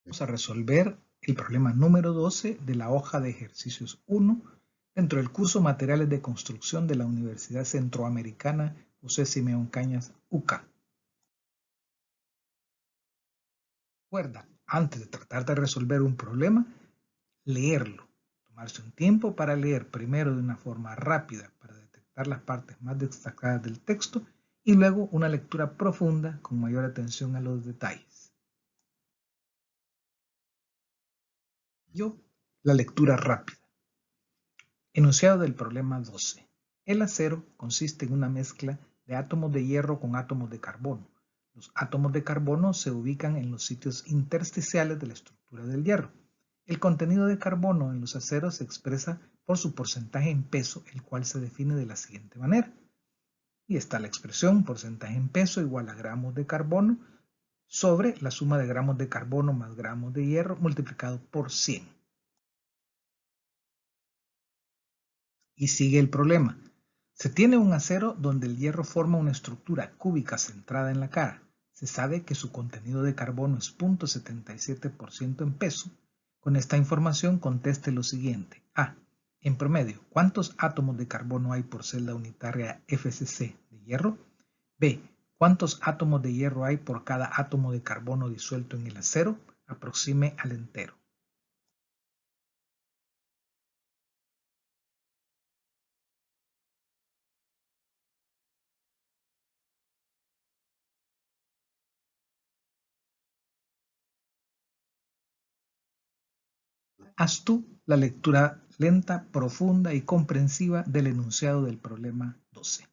Vamos a resolver el problema número 12 de la hoja de ejercicios 1 dentro del curso Materiales de Construcción de la Universidad Centroamericana José Simeón Cañas, UCA. Recuerda, antes de tratar de resolver un problema, leerlo. Tomarse un tiempo para leer primero de una forma rápida para detectar las partes más destacadas del texto y luego una lectura profunda con mayor atención a los detalles. La lectura rápida. Enunciado del problema 12. El acero consiste en una mezcla de átomos de hierro con átomos de carbono. Los átomos de carbono se ubican en los sitios intersticiales de la estructura del hierro. El contenido de carbono en los aceros se expresa por su porcentaje en peso, el cual se define de la siguiente manera. Y está la expresión porcentaje en peso igual a gramos de carbono sobre la suma de gramos de carbono más gramos de hierro multiplicado por 100. Y sigue el problema. Se tiene un acero donde el hierro forma una estructura cúbica centrada en la cara. Se sabe que su contenido de carbono es 0.77% en peso. Con esta información conteste lo siguiente. A. En promedio, ¿cuántos átomos de carbono hay por celda unitaria FCC de hierro? B. ¿Cuántos átomos de hierro hay por cada átomo de carbono disuelto en el acero? Aproxime al entero. Haz tú la lectura lenta, profunda y comprensiva del enunciado del problema 12.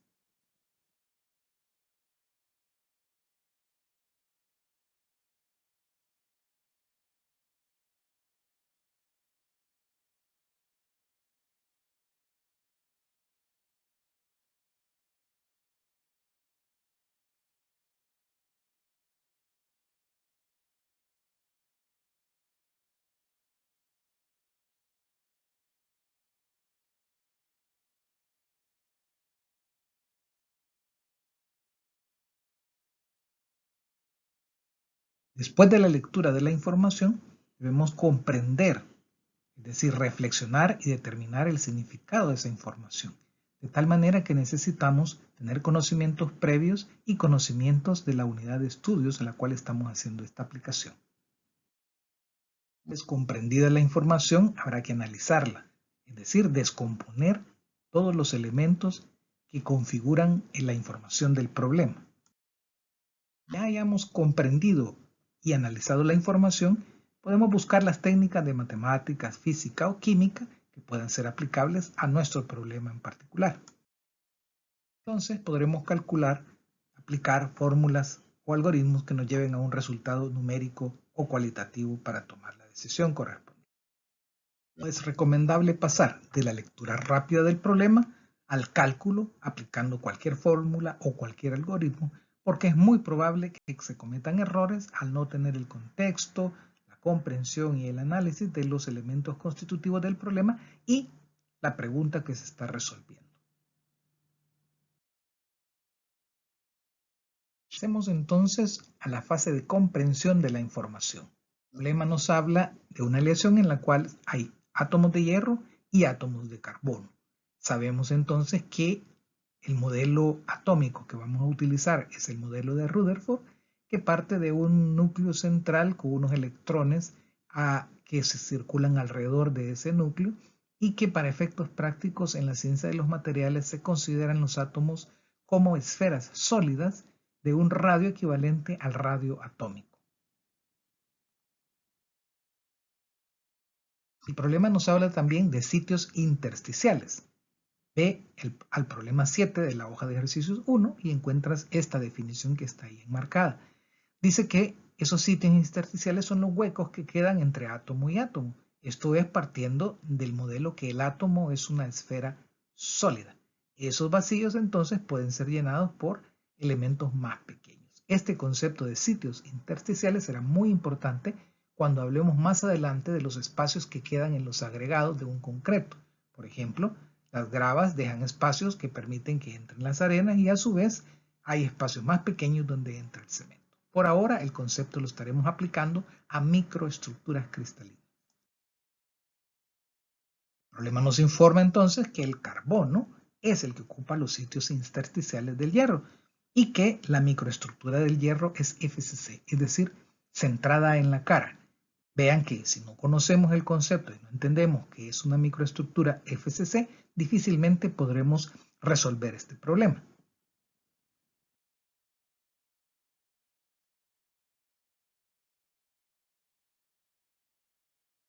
Después de la lectura de la información, debemos comprender, es decir, reflexionar y determinar el significado de esa información, de tal manera que necesitamos tener conocimientos previos y conocimientos de la unidad de estudios a la cual estamos haciendo esta aplicación. Descomprendida la información, habrá que analizarla, es decir, descomponer todos los elementos que configuran la información del problema. Ya hayamos comprendido y analizado la información, podemos buscar las técnicas de matemáticas, física o química que puedan ser aplicables a nuestro problema en particular. Entonces podremos calcular, aplicar fórmulas o algoritmos que nos lleven a un resultado numérico o cualitativo para tomar la decisión correspondiente. No es recomendable pasar de la lectura rápida del problema al cálculo aplicando cualquier fórmula o cualquier algoritmo, porque es muy probable que se cometan errores al no tener el contexto, la comprensión y el análisis de los elementos constitutivos del problema y la pregunta que se está resolviendo. Pasemos entonces a la fase de comprensión de la información. El problema nos habla de una aleación en la cual hay átomos de hierro y átomos de carbono. Sabemos entonces que el modelo atómico que vamos a utilizar es el modelo de Rutherford, que parte de un núcleo central con unos electrones que se circulan alrededor de ese núcleo y que para efectos prácticos en la ciencia de los materiales se consideran los átomos como esferas sólidas de un radio equivalente al radio atómico. El problema nos habla también de sitios intersticiales. Ve al problema 7 de la hoja de ejercicios 1 y encuentras esta definición que está ahí enmarcada. Dice que esos sitios intersticiales son los huecos que quedan entre átomo y átomo. Esto es partiendo del modelo que el átomo es una esfera sólida. Esos vacíos entonces pueden ser llenados por elementos más pequeños. Este concepto de sitios intersticiales será muy importante cuando hablemos más adelante de los espacios que quedan en los agregados de un concreto. Por ejemplo, las gravas dejan espacios que permiten que entren las arenas y a su vez hay espacios más pequeños donde entra el cemento. Por ahora el concepto lo estaremos aplicando a microestructuras cristalinas. El problema nos informa entonces que el carbono es el que ocupa los sitios intersticiales del hierro y que la microestructura del hierro es FCC, es decir, centrada en la cara. Vean que si no conocemos el concepto y no entendemos qué es una microestructura FCC, difícilmente podremos resolver este problema.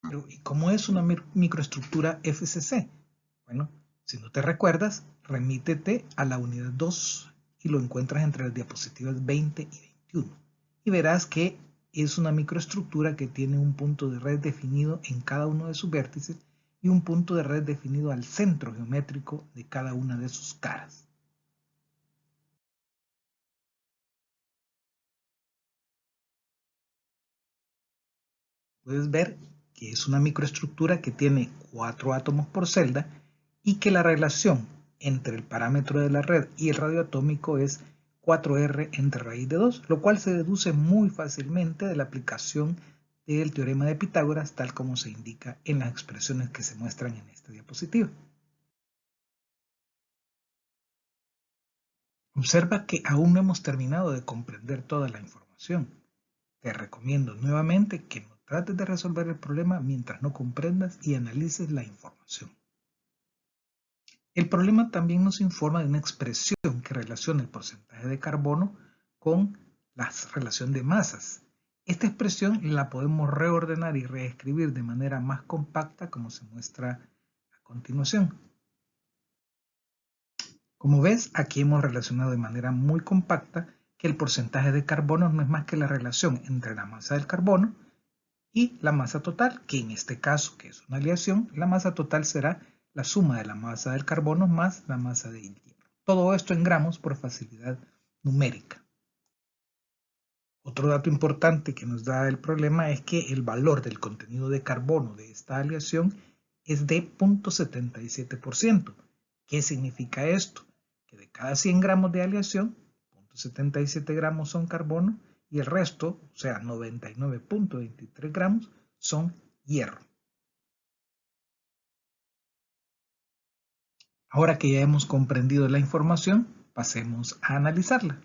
Pero, ¿y cómo es una microestructura FCC? Bueno, si no te recuerdas, remítete a la unidad 2 y lo encuentras entre las diapositivas 20 y 21. Y verás que es una microestructura que tiene un punto de red definido en cada uno de sus vértices y un punto de red definido al centro geométrico de cada una de sus caras. Puedes ver que es una microestructura que tiene 4 átomos por celda y que la relación entre el parámetro de la red y el radio atómico es 4R entre raíz de 2, lo cual se deduce muy fácilmente de la aplicación del teorema de Pitágoras, tal como se indica en las expresiones que se muestran en esta diapositiva. Observa que aún no hemos terminado de comprender toda la información. Te recomiendo nuevamente que no trates de resolver el problema mientras no comprendas y analices la información. El problema también nos informa de una expresión que relaciona el porcentaje de carbono con la relación de masas. Esta expresión la podemos reordenar y reescribir de manera más compacta como se muestra a continuación. Como ves, aquí hemos relacionado de manera muy compacta que el porcentaje de carbono no es más que la relación entre la masa del carbono y la masa total, que en este caso, que es una aleación, la masa total será la suma de la masa del carbono más la masa del hierro. Todo esto en gramos por facilidad numérica. Otro dato importante que nos da el problema es que el valor del contenido de carbono de esta aleación es de 0.77%. ¿Qué significa esto? Que de cada 100 gramos de aleación, 0.77 gramos son carbono y el resto, o sea, 99.23 gramos, son hierro. Ahora que ya hemos comprendido la información, pasemos a analizarla.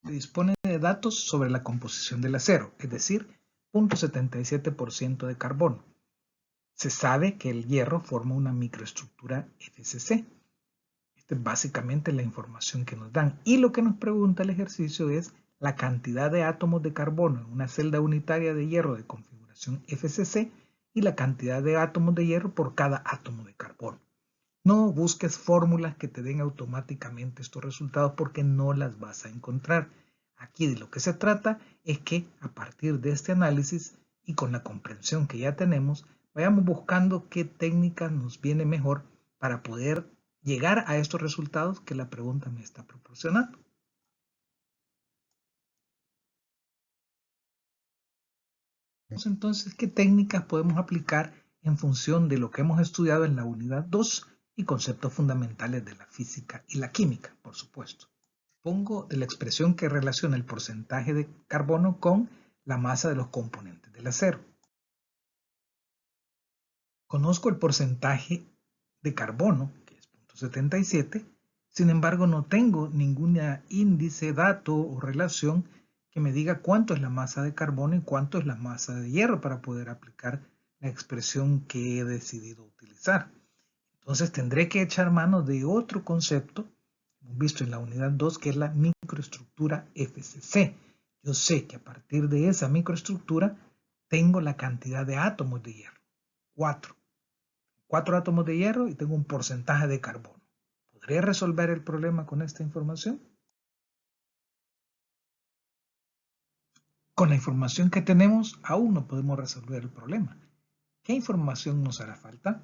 Se dispone de datos sobre la composición del acero, es decir, 0.77% de carbono. Se sabe que el hierro forma una microestructura FCC. Esta es básicamente la información que nos dan. Y lo que nos pregunta el ejercicio es la cantidad de átomos de carbono en una celda unitaria de hierro de configuración FCC y la cantidad de átomos de hierro por cada átomo de carbono. No busques fórmulas que te den automáticamente estos resultados porque no las vas a encontrar. Aquí de lo que se trata es que a partir de este análisis y con la comprensión que ya tenemos, vayamos buscando qué técnica nos viene mejor para poder llegar a estos resultados que la pregunta me está proporcionando. Entonces, ¿qué técnicas podemos aplicar en función de lo que hemos estudiado en la unidad 2 y conceptos fundamentales de la física y la química, por supuesto? Pongo de la expresión que relaciona el porcentaje de carbono con la masa de los componentes del acero. Conozco el porcentaje de carbono, que es 0.77, sin embargo no tengo ningún índice, dato o relación que me diga cuánto es la masa de carbono y cuánto es la masa de hierro para poder aplicar la expresión que he decidido utilizar. Entonces tendré que echar mano de otro concepto, hemos visto en la unidad 2, que es la microestructura FCC. Yo sé que a partir de esa microestructura tengo la cantidad de átomos de hierro, 4. 4 átomos de hierro y tengo un porcentaje de carbono. ¿Podría resolver el problema con esta información? Con la información que tenemos, aún no podemos resolver el problema. ¿Qué información nos hará falta?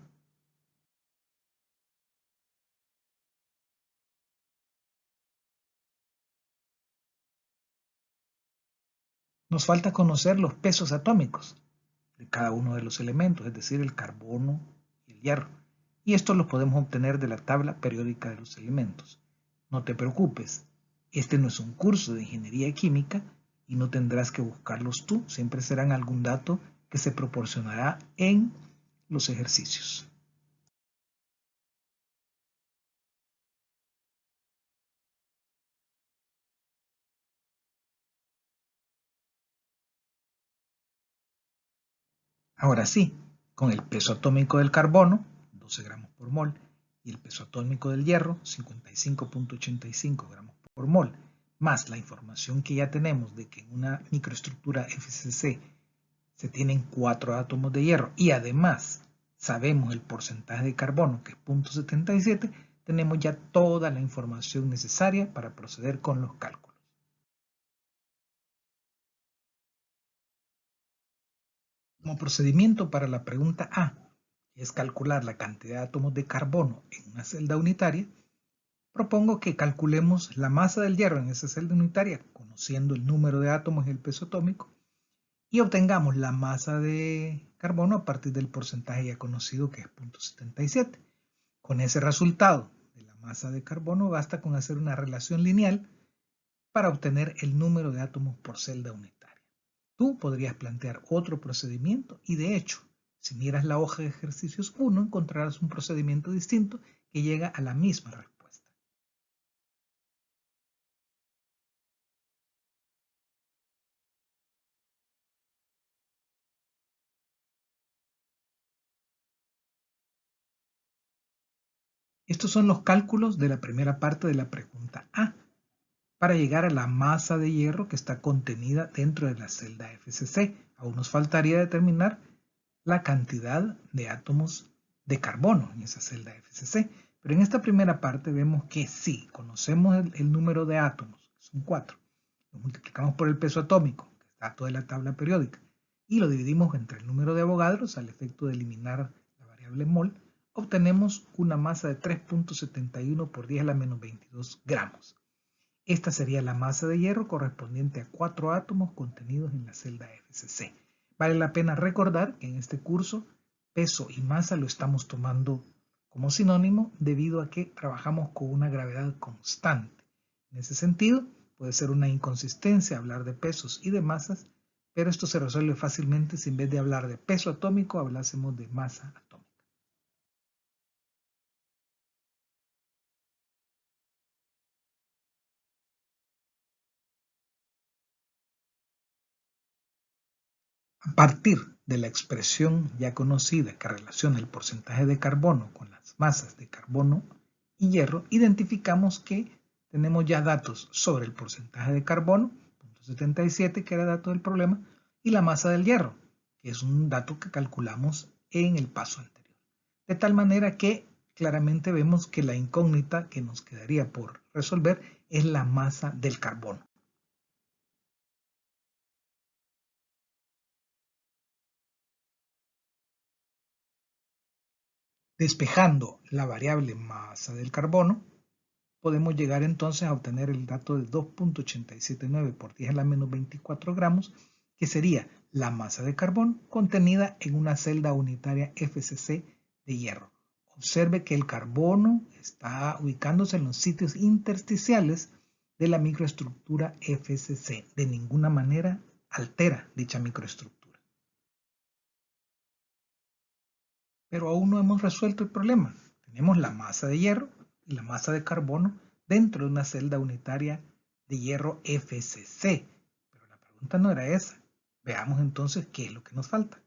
Nos falta conocer los pesos atómicos de cada uno de los elementos, es decir, el carbono y el hierro. Y esto lo podemos obtener de la tabla periódica de los elementos. No te preocupes, este no es un curso de ingeniería química y no tendrás que buscarlos tú, siempre serán algún dato que se proporcionará en los ejercicios. Ahora sí, con el peso atómico del carbono, 12 gramos por mol, y el peso atómico del hierro, 55.85 gramos por mol, más la información que ya tenemos de que en una microestructura FCC se tienen 4 átomos de hierro y además sabemos el porcentaje de carbono, que es 0.77, tenemos ya toda la información necesaria para proceder con los cálculos. Como procedimiento para la pregunta A, que es calcular la cantidad de átomos de carbono en una celda unitaria, propongo que calculemos la masa del hierro en esa celda unitaria, conociendo el número de átomos y el peso atómico, y obtengamos la masa de carbono a partir del porcentaje ya conocido, que es 0.77. Con ese resultado de la masa de carbono basta con hacer una relación lineal para obtener el número de átomos por celda unitaria. Tú podrías plantear otro procedimiento y de hecho, si miras la hoja de ejercicios 1, encontrarás un procedimiento distinto que llega a la misma respuesta. Estos son los cálculos de la primera parte de la pregunta A, para llegar a la masa de hierro que está contenida dentro de la celda FCC. Aún nos faltaría determinar la cantidad de átomos de carbono en esa celda FCC. Pero en esta primera parte vemos que sí, conocemos el número de átomos, que son 4. Lo multiplicamos por el peso atómico, que es dato de la tabla periódica, y lo dividimos entre el número de Avogadros al efecto de eliminar la variable mol, obtenemos una masa de 3.71 por 10 a la menos 22 gramos. Esta sería la masa de hierro correspondiente a 4 átomos contenidos en la celda FCC. Vale la pena recordar que en este curso peso y masa lo estamos tomando como sinónimo debido a que trabajamos con una gravedad constante. En ese sentido, puede ser una inconsistencia hablar de pesos y de masas, pero esto se resuelve fácilmente si en vez de hablar de peso atómico hablásemos de masa atómica. A partir de la expresión ya conocida que relaciona el porcentaje de carbono con las masas de carbono y hierro, identificamos que tenemos ya datos sobre el porcentaje de carbono, 0.77, que era dato del problema, y la masa del hierro, que es un dato que calculamos en el paso anterior. De tal manera que claramente vemos que la incógnita que nos quedaría por resolver es la masa del carbono. Despejando la variable masa del carbono, podemos llegar entonces a obtener el dato de 2.879 por 10 a la menos 24 gramos, que sería la masa de carbono contenida en una celda unitaria FCC de hierro. Observe que el carbono está ubicándose en los sitios intersticiales de la microestructura FCC. De ninguna manera altera dicha microestructura. Pero aún no hemos resuelto el problema. Tenemos la masa de hierro y la masa de carbono dentro de una celda unitaria de hierro FCC. Pero la pregunta no era esa. Veamos entonces qué es lo que nos falta.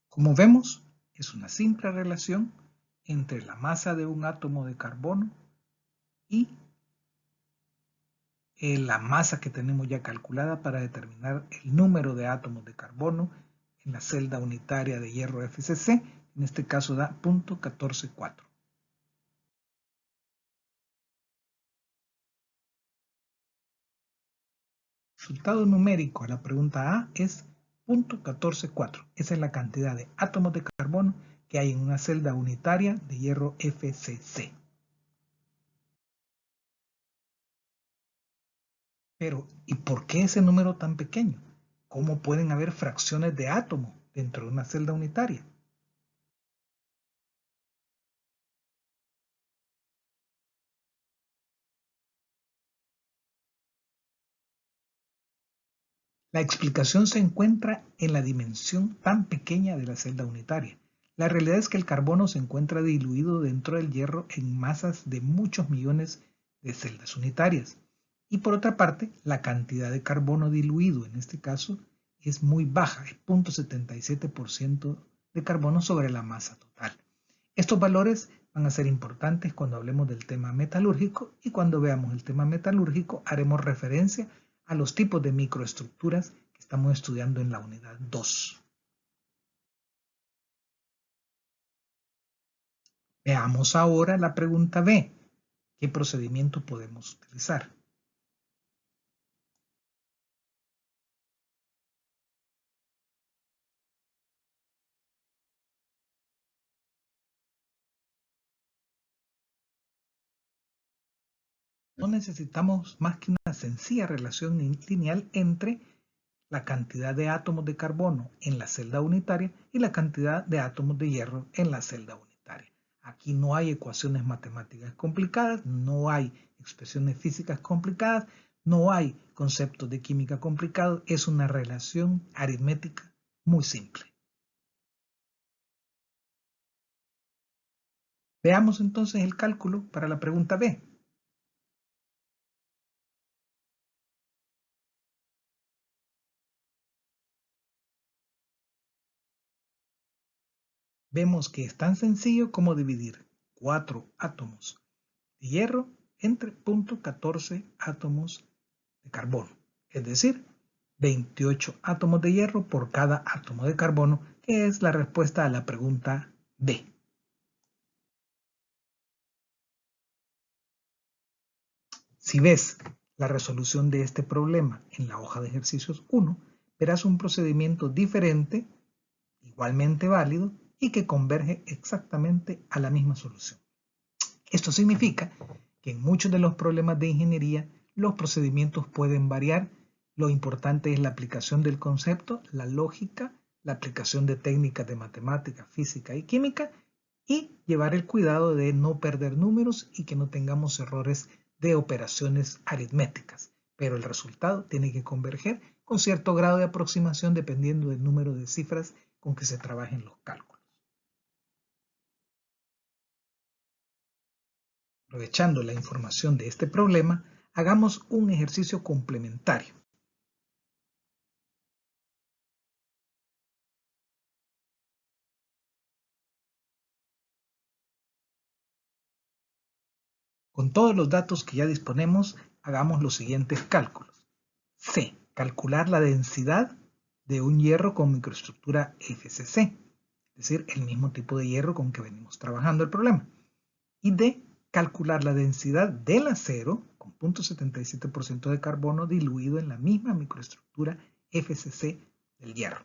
Como vemos, es una simple relación entre la masa de un átomo de carbono y la masa que tenemos ya calculada para determinar el número de átomos de carbono en la celda unitaria de hierro FCC. En este caso da 0.144. resultado numérico a la pregunta A es 0.144. Esa es la cantidad de átomos de carbono que hay en una celda unitaria de hierro FCC. Pero, ¿y por qué ese número tan pequeño? ¿Cómo pueden haber fracciones de átomos dentro de una celda unitaria? La explicación se encuentra en la dimensión tan pequeña de la celda unitaria. La realidad es que el carbono se encuentra diluido dentro del hierro en masas de muchos millones de celdas unitarias. Y por otra parte, la cantidad de carbono diluido en este caso es muy baja, es 0.77% de carbono sobre la masa total. Estos valores van a ser importantes cuando hablemos del tema metalúrgico, y cuando veamos el tema metalúrgico haremos referencia a los tipos de microestructuras que estamos estudiando en la unidad 2. Veamos ahora la pregunta B. ¿Qué procedimiento podemos utilizar? No necesitamos más que una sencilla relación lineal entre la cantidad de átomos de carbono en la celda unitaria y la cantidad de átomos de hierro en la celda unitaria. Aquí no hay ecuaciones matemáticas complicadas, no hay expresiones físicas complicadas, no hay conceptos de química complicados, es una relación aritmética muy simple. Veamos entonces el cálculo para la pregunta B. Vemos que es tan sencillo como dividir 4 átomos de hierro entre 0.14 átomos de carbono, es decir, 28 átomos de hierro por cada átomo de carbono, que es la respuesta a la pregunta B. Si ves la resolución de este problema en la hoja de ejercicios 1, verás un procedimiento diferente, igualmente válido, y que converge exactamente a la misma solución. Esto significa que en muchos de los problemas de ingeniería los procedimientos pueden variar. Lo importante es la aplicación del concepto, la lógica, la aplicación de técnicas de matemática, física y química, y llevar el cuidado de no perder números y que no tengamos errores de operaciones aritméticas. Pero el resultado tiene que converger con cierto grado de aproximación dependiendo del número de cifras con que se trabajen los cálculos. Aprovechando la información de este problema, hagamos un ejercicio complementario. Con todos los datos que ya disponemos, hagamos los siguientes cálculos. C. Calcular la densidad de un hierro con microestructura FCC, es decir, el mismo tipo de hierro con que venimos trabajando el problema. Y D. Calcular la densidad del acero con 0.77% de carbono diluido en la misma microestructura FCC del hierro.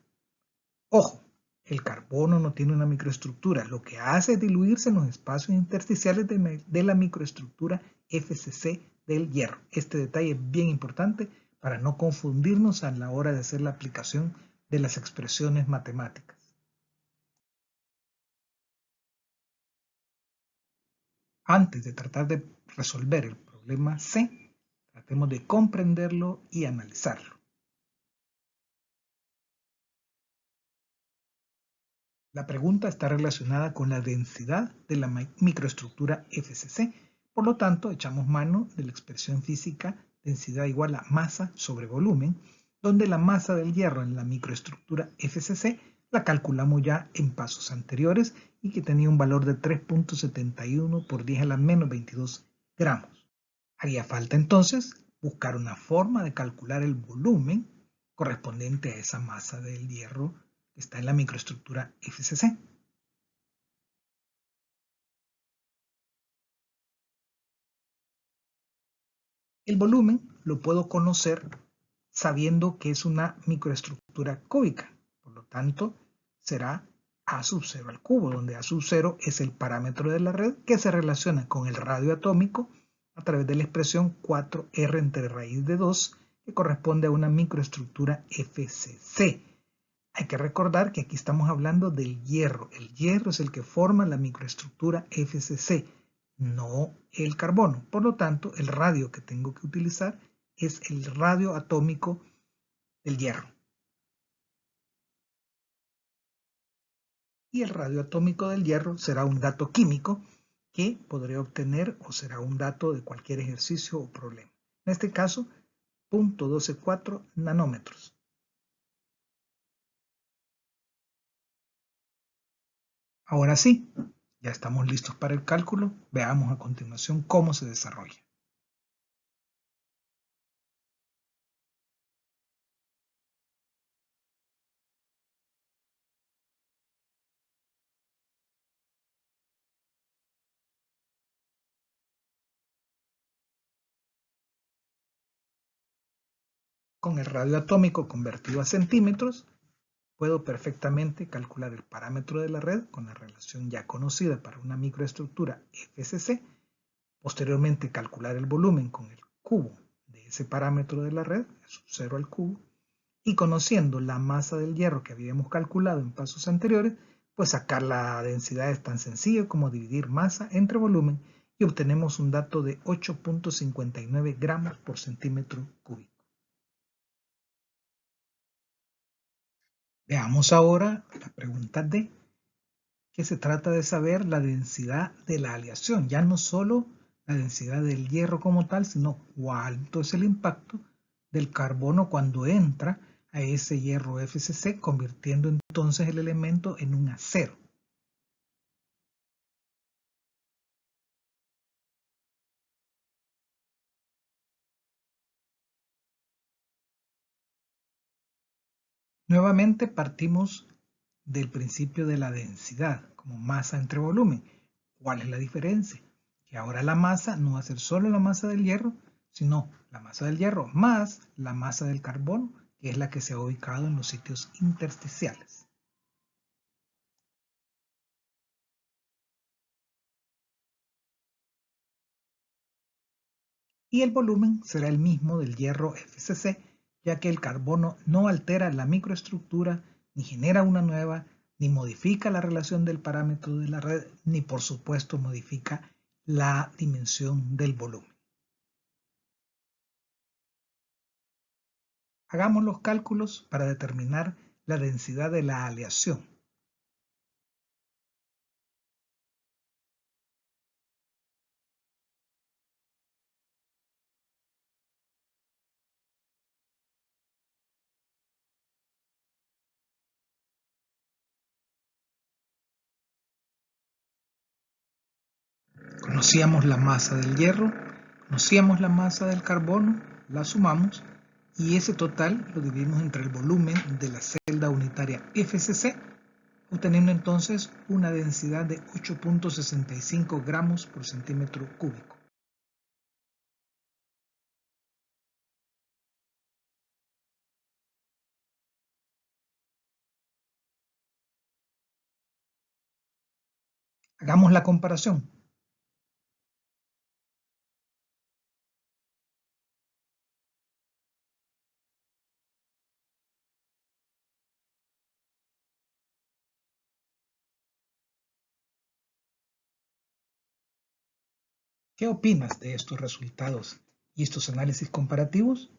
Ojo, el carbono no tiene una microestructura, lo que hace es diluirse en los espacios intersticiales de la microestructura FCC del hierro. Este detalle es bien importante para no confundirnos a la hora de hacer la aplicación de las expresiones matemáticas. Antes de tratar de resolver el problema C, tratemos de comprenderlo y analizarlo. La pregunta está relacionada con la densidad de la microestructura FCC. Por lo tanto, echamos mano de la expresión física densidad igual a masa sobre volumen, donde la masa del hierro en la microestructura FCC la calculamos ya en pasos anteriores y que tenía un valor de 3.71 por 10 a la menos 22 gramos. Haría falta entonces buscar una forma de calcular el volumen correspondiente a esa masa del hierro que está en la microestructura FCC. El volumen lo puedo conocer sabiendo que es una microestructura cúbica. Por lo tanto, será A sub 0 al cubo, donde A sub 0 es el parámetro de la red que se relaciona con el radio atómico a través de la expresión 4R entre raíz de 2, que corresponde a una microestructura FCC. Hay que recordar que aquí estamos hablando del hierro. El hierro es el que forma la microestructura FCC, no el carbono. Por lo tanto, el radio que tengo que utilizar es el radio atómico del hierro. Y el radio atómico del hierro será un dato químico que podré obtener o será un dato de cualquier ejercicio o problema. En este caso, 0.124 nanómetros. Ahora sí, ya estamos listos para el cálculo. Veamos a continuación cómo se desarrolla. Con el radio atómico convertido a centímetros, puedo perfectamente calcular el parámetro de la red con la relación ya conocida para una microestructura FCC, posteriormente calcular el volumen con el cubo de ese parámetro de la red, sub 0 al cubo, y conociendo la masa del hierro que habíamos calculado en pasos anteriores, pues sacar la densidad es tan sencillo como dividir masa entre volumen y obtenemos un dato de 8.59 gramos por centímetro cúbico. Veamos ahora la pregunta D, que se trata de saber la densidad de la aleación, ya no solo la densidad del hierro como tal, sino cuánto es el impacto del carbono cuando entra a ese hierro FCC, convirtiendo entonces el elemento en un acero. Nuevamente partimos del principio de la densidad como masa entre volumen. ¿Cuál es la diferencia? Que ahora la masa no va a ser solo la masa del hierro, sino la masa del hierro más la masa del carbono, que es la que se ha ubicado en los sitios intersticiales. Y el volumen será el mismo del hierro FCC, ya que el carbono no altera la microestructura, ni genera una nueva, ni modifica la relación del parámetro de la red, ni por supuesto modifica la dimensión del volumen. Hagamos los cálculos para determinar la densidad de la aleación. Conocíamos la masa del hierro, conocíamos la masa del carbono, la sumamos y ese total lo dividimos entre el volumen de la celda unitaria FCC, obteniendo entonces una densidad de 8.65 gramos por centímetro cúbico. Hagamos la comparación. ¿Qué opinas de estos resultados y estos análisis comparativos?